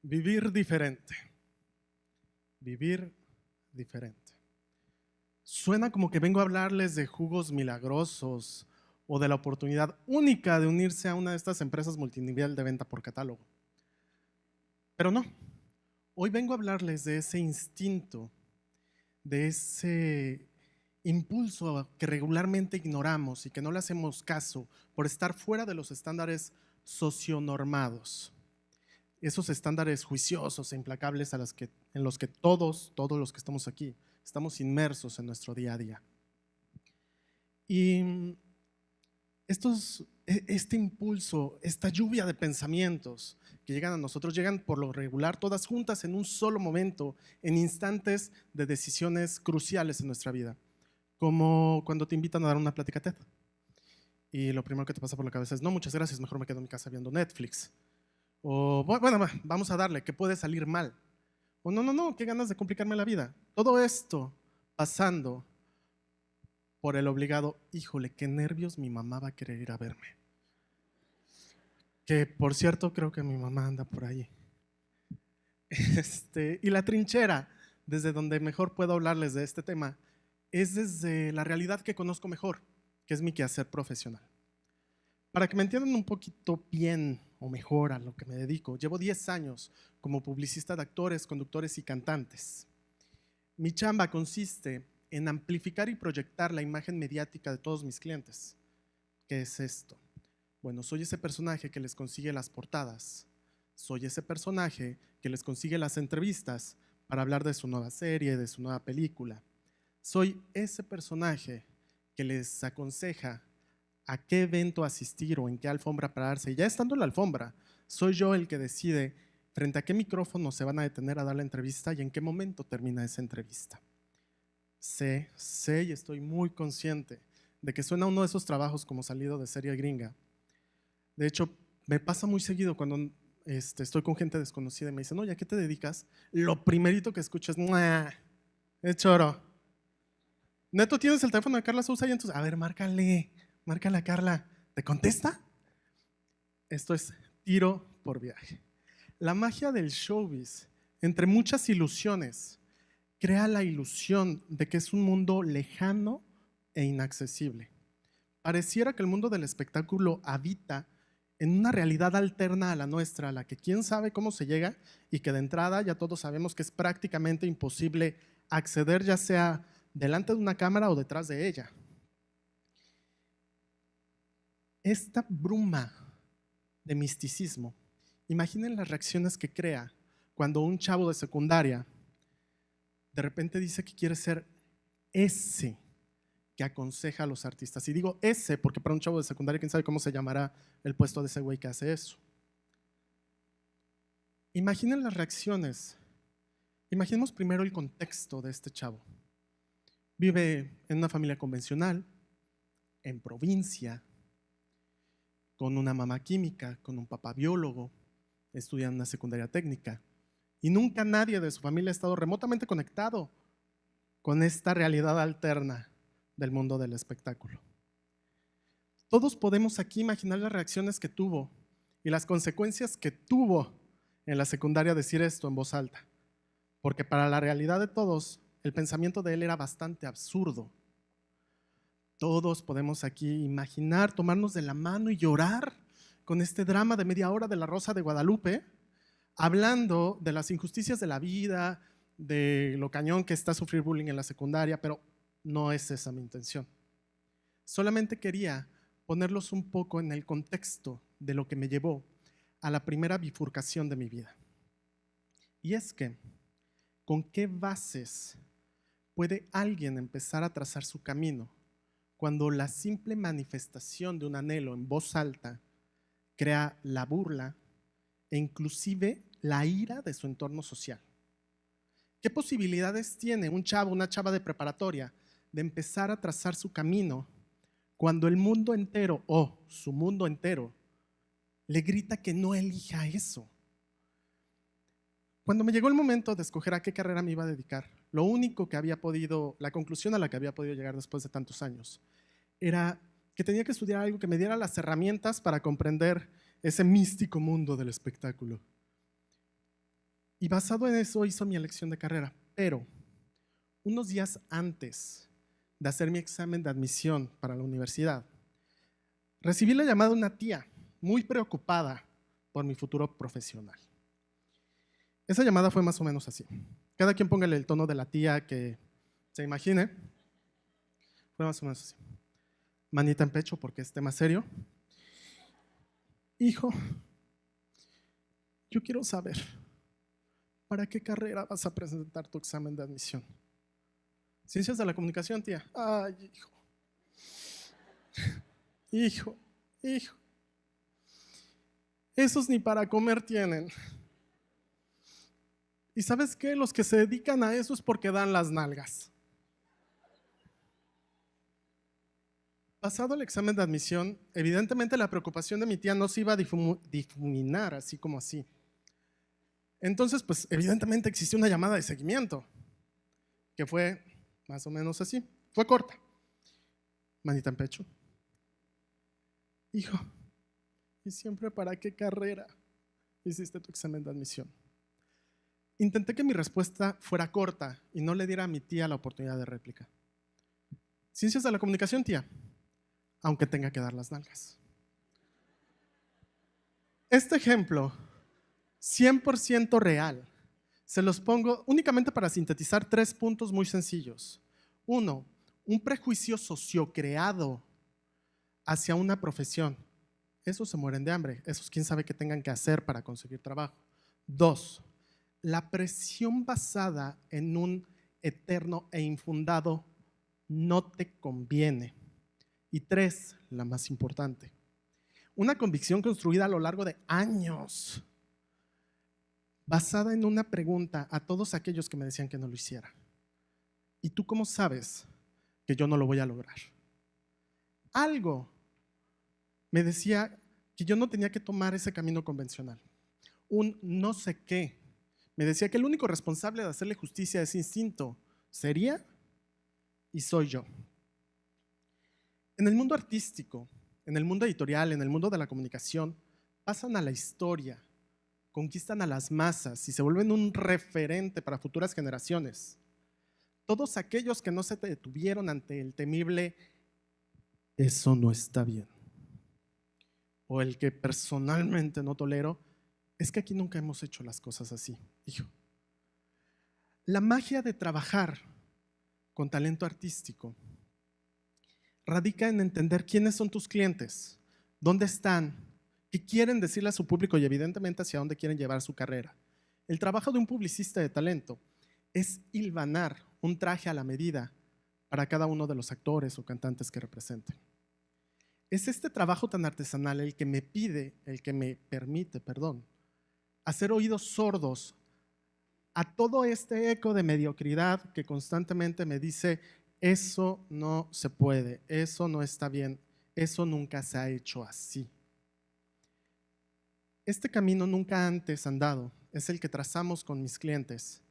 Vivir diferente. Vivir diferente. Suena como que vengo a hablarles de jugos milagrosos o de la oportunidad única de unirse a una de estas empresas multinivel de venta por catálogo. Pero no. Hoy vengo a hablarles de ese instinto, de ese impulso que regularmente ignoramos y que no le hacemos caso por estar fuera de los estándares socionormados. Esos estándares juiciosos e implacables en los que todos los que estamos aquí, estamos inmersos en nuestro día a día. Y este impulso, esta lluvia de pensamientos que llegan a nosotros, llegan por lo regular todas juntas en un solo momento, en instantes de decisiones cruciales en nuestra vida, como cuando te invitan a dar una plática TED. Y lo primero que te pasa por la cabeza es, no, muchas gracias, mejor me quedo en mi casa viendo Netflix. O, bueno, vamos a darle, ¿qué puede salir mal? O no, qué ganas de complicarme la vida. Todo esto pasando por el obligado, híjole, qué nervios, mi mamá va a querer ir a verme. Que por cierto, creo que mi mamá anda por ahí. Y la trinchera, desde donde mejor puedo hablarles de este tema, es desde la realidad que conozco mejor, que es mi quehacer profesional. Para que me entiendan un poquito bien o mejor a lo que me dedico, llevo 10 años como publicista de actores, conductores y cantantes. Mi chamba consiste en amplificar y proyectar la imagen mediática de todos mis clientes. ¿Qué es esto? Bueno, soy ese personaje que les consigue las portadas. Soy ese personaje que les consigue las entrevistas para hablar de su nueva serie, de su nueva película. Soy ese personaje que les aconseja a qué evento asistir o en qué alfombra pararse. Y ya estando en la alfombra, soy yo el que decide frente a qué micrófono se van a detener a dar la entrevista y en qué momento termina esa entrevista. Sé y estoy muy consciente de que suena uno de esos trabajos como salido de serie gringa. De hecho, me pasa muy seguido cuando estoy con gente desconocida y me dicen, oye, ¿a qué te dedicas? Lo primerito que escucho es, ¡mua! Es choro. Neto, ¿tienes el teléfono de Carla Sousa? Y entonces, a ver, márcale a Carla. ¿Te contesta? Esto es tiro por viaje. La magia del showbiz, entre muchas ilusiones, crea la ilusión de que es un mundo lejano e inaccesible. Pareciera que el mundo del espectáculo habita en una realidad alterna a la nuestra, a la que quién sabe cómo se llega y que de entrada ya todos sabemos que es prácticamente imposible acceder, ya sea delante de una cámara o detrás de ella. Esta bruma de misticismo, imaginen las reacciones que crea cuando un chavo de secundaria de repente dice que quiere ser ese que aconseja a los artistas. Y digo ese porque para un chavo de secundaria, quién sabe cómo se llamará el puesto de ese güey que hace eso. Imaginen las reacciones. Imaginemos primero el contexto de este chavo. Vive en una familia convencional, en provincia, con una mamá química, con un papá biólogo, estudia en una secundaria técnica. Y nunca nadie de su familia ha estado remotamente conectado con esta realidad alterna del mundo del espectáculo. Todos podemos aquí imaginar las reacciones que tuvo y las consecuencias que tuvo en la secundaria decir esto en voz alta, porque para la realidad de todos, el pensamiento de él era bastante absurdo. Todos podemos aquí imaginar, tomarnos de la mano y llorar con este drama de media hora de La Rosa de Guadalupe, hablando de las injusticias de la vida, de lo cañón que está sufrir bullying en la secundaria, pero no es esa mi intención. Solamente quería ponerlos un poco en el contexto de lo que me llevó a la primera bifurcación de mi vida. Y es que, ¿con qué bases puede alguien empezar a trazar su camino cuando la simple manifestación de un anhelo en voz alta crea la burla e inclusive la ira de su entorno social? ¿Qué posibilidades tiene un chavo, una chava de preparatoria de empezar a trazar su camino cuando el mundo entero o su mundo entero le grita que no elija eso? Cuando me llegó el momento de escoger a qué carrera me iba a dedicar, lo único que había podido, la conclusión a la que había podido llegar después de tantos años, era que tenía que estudiar algo que me diera las herramientas para comprender ese místico mundo del espectáculo. Y basado en eso hizo mi elección de carrera. Pero unos días antes de hacer mi examen de admisión para la universidad, recibí la llamada de una tía muy preocupada por mi futuro profesional. Esa llamada fue más o menos así. Cada quien póngale el tono de la tía que se imagine. Fue más o menos así. Manita en pecho porque es tema serio. Hijo, yo quiero saber, ¿para qué carrera vas a presentar tu examen de admisión? Ciencias de la comunicación, tía. Ay, hijo. Hijo, hijo. Esos ni para comer tienen. ¿Y sabes qué? Los que se dedican a eso es porque dan las nalgas. Pasado el examen de admisión, evidentemente la preocupación de mi tía no se iba a difuminar así como así. Entonces, pues evidentemente existió una llamada de seguimiento, que fue más o menos así. Fue corta. Manita en pecho. Hijo, ¿y siempre para qué carrera hiciste tu examen de admisión? Intenté que mi respuesta fuera corta y no le diera a mi tía la oportunidad de réplica. Ciencias de la comunicación, tía, aunque tenga que dar las nalgas. Este ejemplo, 100% real, se los pongo únicamente para sintetizar 3 puntos muy sencillos. 1, un prejuicio sociocreado hacia una profesión. Esos se mueren de hambre, esos quién sabe qué tengan que hacer para conseguir trabajo. 2, la presión basada en un eterno e infundado no te conviene. Y 3, la más importante, una convicción construida a lo largo de años, basada en una pregunta a todos aquellos que me decían que no lo hiciera. ¿Y tú cómo sabes que yo no lo voy a lograr? Algo me decía que yo no tenía que tomar ese camino convencional. Un no sé qué. Me decía que el único responsable de hacerle justicia a ese instinto sería y soy yo. En el mundo artístico, en el mundo editorial, en el mundo de la comunicación, pasan a la historia, conquistan a las masas y se vuelven un referente para futuras generaciones. Todos aquellos que no se detuvieron ante el temible "eso no está bien", o el que personalmente no tolero, es que aquí nunca hemos hecho las cosas así. Hijo, la magia de trabajar con talento artístico radica en entender quiénes son tus clientes, dónde están, qué quieren decirle a su público y evidentemente hacia dónde quieren llevar su carrera. El trabajo de un publicista de talento es hilvanar un traje a la medida para cada uno de los actores o cantantes que representen. Es este trabajo tan artesanal el que me permite, hacer oídos sordos a todo este eco de mediocridad que constantemente me dice: eso no se puede, eso no está bien, eso nunca se ha hecho así. Este camino nunca antes andado es el que trazamos con mis clientes,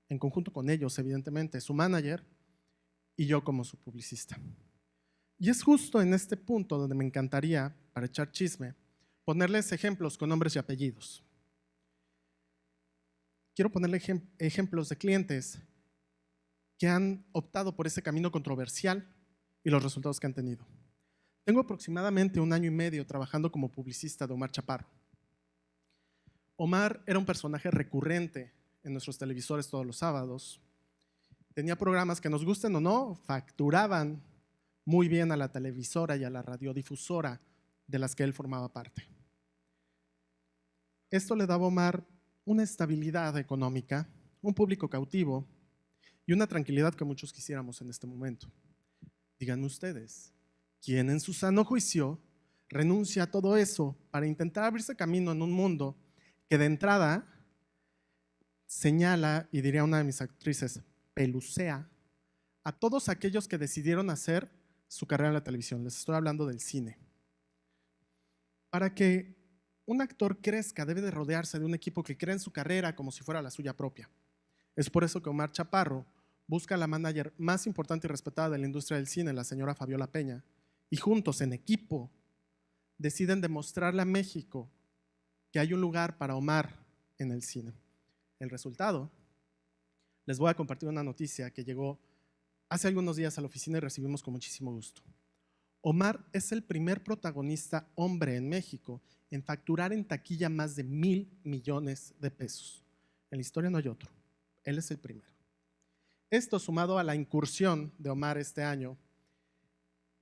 en conjunto con ellos, evidentemente, su manager y yo como su publicista. Y es justo en este punto donde me encantaría, para echar chisme, ponerles ejemplos con nombres y apellidos. Quiero ponerle ejemplos de clientes que han optado por ese camino controversial y los resultados que han tenido. Tengo aproximadamente 1 año y medio trabajando como publicista de Omar Chaparro. Omar era un personaje recurrente en nuestros televisores todos los sábados. Tenía programas que, nos gusten o no, facturaban muy bien a la televisora y a la radiodifusora de las que él formaba parte. Esto le daba a Omar una estabilidad económica, un público cautivo y una tranquilidad que muchos quisiéramos en este momento. Díganme ustedes, ¿quién en su sano juicio renuncia a todo eso para intentar abrirse camino en un mundo que de entrada señala, y diría una de mis actrices, pelucea a todos aquellos que decidieron hacer su carrera en la televisión? Les estoy hablando del cine. Para que un actor crezca, debe de rodearse de un equipo que cree en su carrera como si fuera la suya propia. Es por eso que Omar Chaparro busca a la manager más importante y respetada de la industria del cine, la señora Fabiola Peña, y juntos, en equipo, deciden demostrarle a México que hay un lugar para Omar en el cine. El resultado, les voy a compartir una noticia que llegó hace algunos días a la oficina y recibimos con muchísimo gusto. Omar es el primer protagonista hombre en México en facturar en taquilla más de 1,000 millones de pesos. En la historia no hay otro. Él es el primero. Esto sumado a la incursión de Omar este año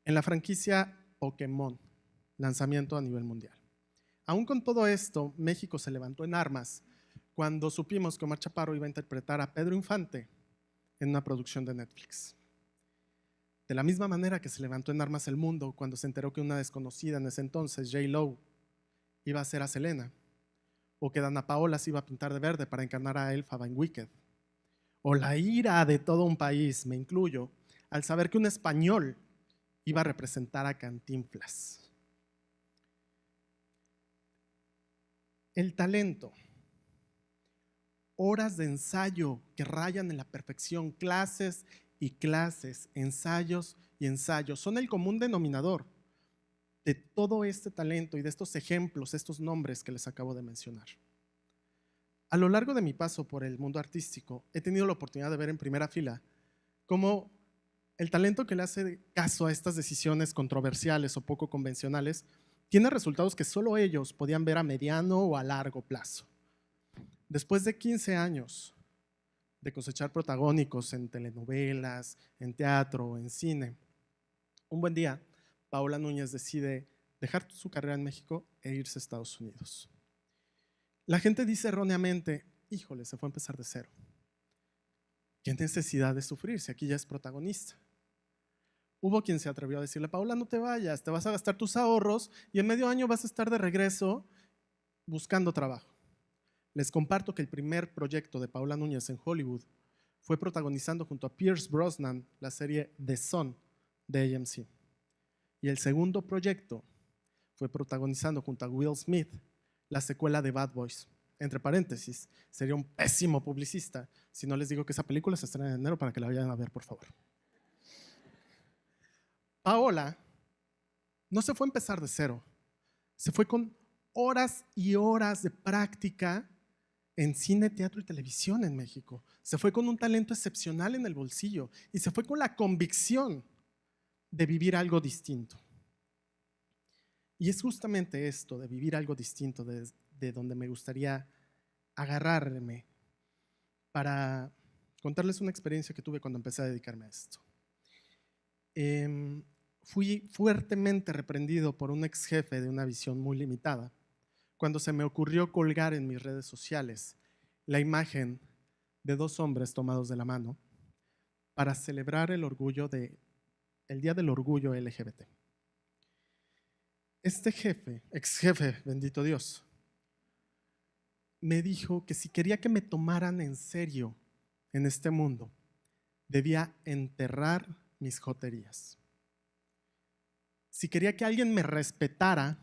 en la franquicia Pokémon, lanzamiento a nivel mundial. Aún con todo esto, México se levantó en armas cuando supimos que Omar Chaparro iba a interpretar a Pedro Infante en una producción de Netflix. De la misma manera que se levantó en armas el mundo cuando se enteró que una desconocida en ese entonces, J.Lo, iba a ser a Selena, o que Dana Paola se iba a pintar de verde para encarnar a Elphaba en Wicked, o la ira de todo un país, me incluyo, al saber que un español iba a representar a Cantinflas. El talento, horas de ensayo que rayan en la perfección, clases y clases, ensayos y ensayos, son el común denominador de todo este talento y de estos ejemplos, estos nombres que les acabo de mencionar. A lo largo de mi paso por el mundo artístico, he tenido la oportunidad de ver en primera fila cómo el talento que le hace caso a estas decisiones controversiales o poco convencionales tiene resultados que solo ellos podían ver a mediano o a largo plazo. Después de 15 años de cosechar protagónicos en telenovelas, en teatro, en cine, un buen día, Paola Núñez decide dejar su carrera en México e irse a Estados Unidos. La gente dice erróneamente, híjole, se fue a empezar de cero. ¿Qué necesidad de sufrir si aquí ya es protagonista? Hubo quien se atrevió a decirle, Paola, no te vayas, te vas a gastar tus ahorros y en medio año vas a estar de regreso buscando trabajo. Les comparto que el primer proyecto de Paola Núñez en Hollywood fue protagonizando junto a Pierce Brosnan la serie The Son de AMC. Y el segundo proyecto fue protagonizando junto a Will Smith la secuela de Bad Boys. Entre paréntesis, sería un pésimo publicista si no les digo que esa película se estrena en enero para que la vayan a ver, por favor. Paola no se fue a empezar de cero, se fue con horas y horas de práctica en cine, teatro y televisión en México. Se fue con un talento excepcional en el bolsillo y se fue con la convicción de vivir algo distinto. Y es justamente esto, de vivir algo distinto, de donde me gustaría agarrarme para contarles una experiencia que tuve cuando empecé a dedicarme a esto. Fui fuertemente reprendido por un ex jefe de una visión muy limitada cuando se me ocurrió colgar en mis redes sociales la imagen de dos hombres tomados de la mano para celebrar el Día del Orgullo LGBT. Este jefe, ex jefe, bendito Dios, me dijo que si quería que me tomaran en serio en este mundo, debía enterrar mis joterías. Si quería que alguien me respetara,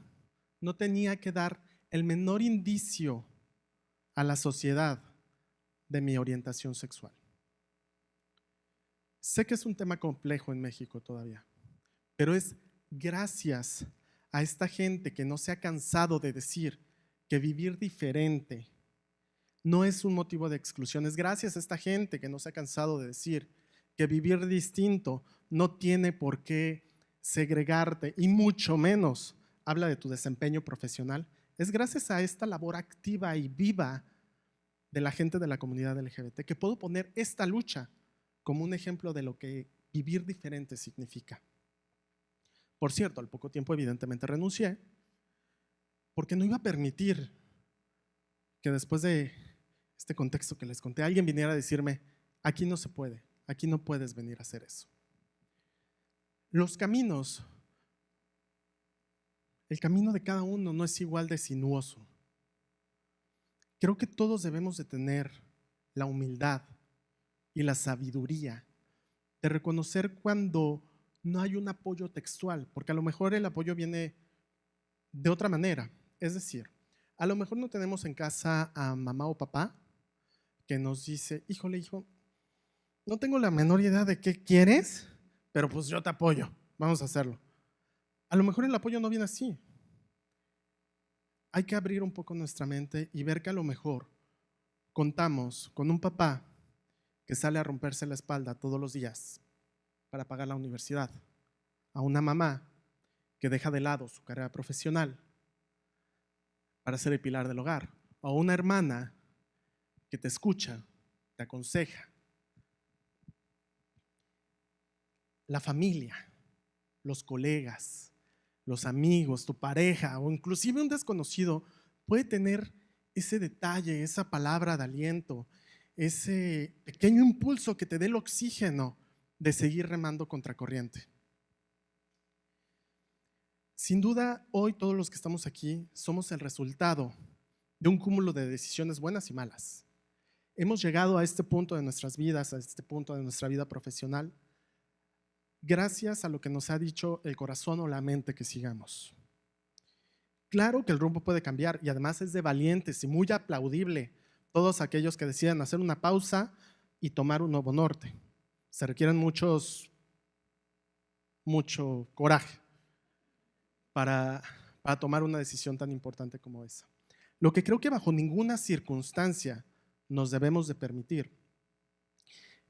no tenía que dar el menor indicio a la sociedad de mi orientación sexual. Sé que es un tema complejo en México todavía, pero es gracias a esta gente que no se ha cansado de decir que vivir diferente no es un motivo de exclusión. Es gracias a esta gente que no se ha cansado de decir que vivir distinto no tiene por qué segregarte y mucho menos habla de tu desempeño profesional. Es gracias a esta labor activa y viva de la gente de la comunidad LGBT que puedo poner esta lucha como un ejemplo de lo que vivir diferente significa. Por cierto, al poco tiempo evidentemente renuncié porque no iba a permitir que después de este contexto que les conté, alguien viniera a decirme, aquí no se puede, aquí no puedes venir a hacer eso. Los caminos, el camino de cada uno no es igual de sinuoso. Creo que todos debemos de tener la humildad y la sabiduría de reconocer cuando no hay un apoyo textual, porque a lo mejor el apoyo viene de otra manera. Es decir, a lo mejor no tenemos en casa a mamá o papá que nos dice, híjole, hijo, no tengo la menor idea de qué quieres, pero pues yo te apoyo, vamos a hacerlo. A lo mejor el apoyo no viene así. Hay que abrir un poco nuestra mente y ver que a lo mejor contamos con un papá que sale a romperse la espalda todos los días para pagar la universidad, a una mamá que deja de lado su carrera profesional para ser el pilar del hogar, o a una hermana que te escucha, te aconseja. La familia, los colegas, los amigos, tu pareja o inclusive un desconocido puede tener ese detalle, esa palabra de aliento, ese pequeño impulso que te dé el oxígeno de seguir remando contracorriente. Sin duda, hoy todos los que estamos aquí somos el resultado de un cúmulo de decisiones buenas y malas. Hemos llegado a este punto de nuestras vidas, a este punto de nuestra vida profesional, gracias a lo que nos ha dicho el corazón o la mente que sigamos. Claro que el rumbo puede cambiar y además es de valientes y muy aplaudible todos aquellos que deciden hacer una pausa y tomar un nuevo norte. Se requieren mucho coraje para tomar una decisión tan importante como esa. Lo que creo que bajo ninguna circunstancia nos debemos de permitir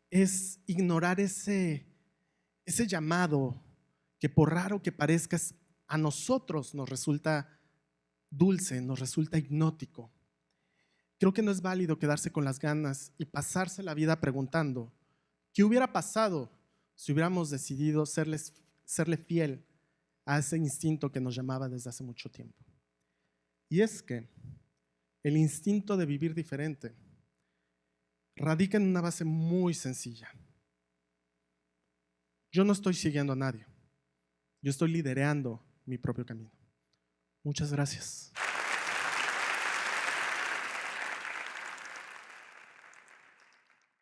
es ignorar ese llamado que, por raro que parezca, a nosotros nos resulta dulce, nos resulta hipnótico. Creo que no es válido quedarse con las ganas y pasarse la vida preguntando ¿qué hubiera pasado si hubiéramos decidido serle fiel a ese instinto que nos llamaba desde hace mucho tiempo? Y es que el instinto de vivir diferente radica en una base muy sencilla. Yo no estoy siguiendo a nadie, yo estoy liderando mi propio camino. Muchas gracias.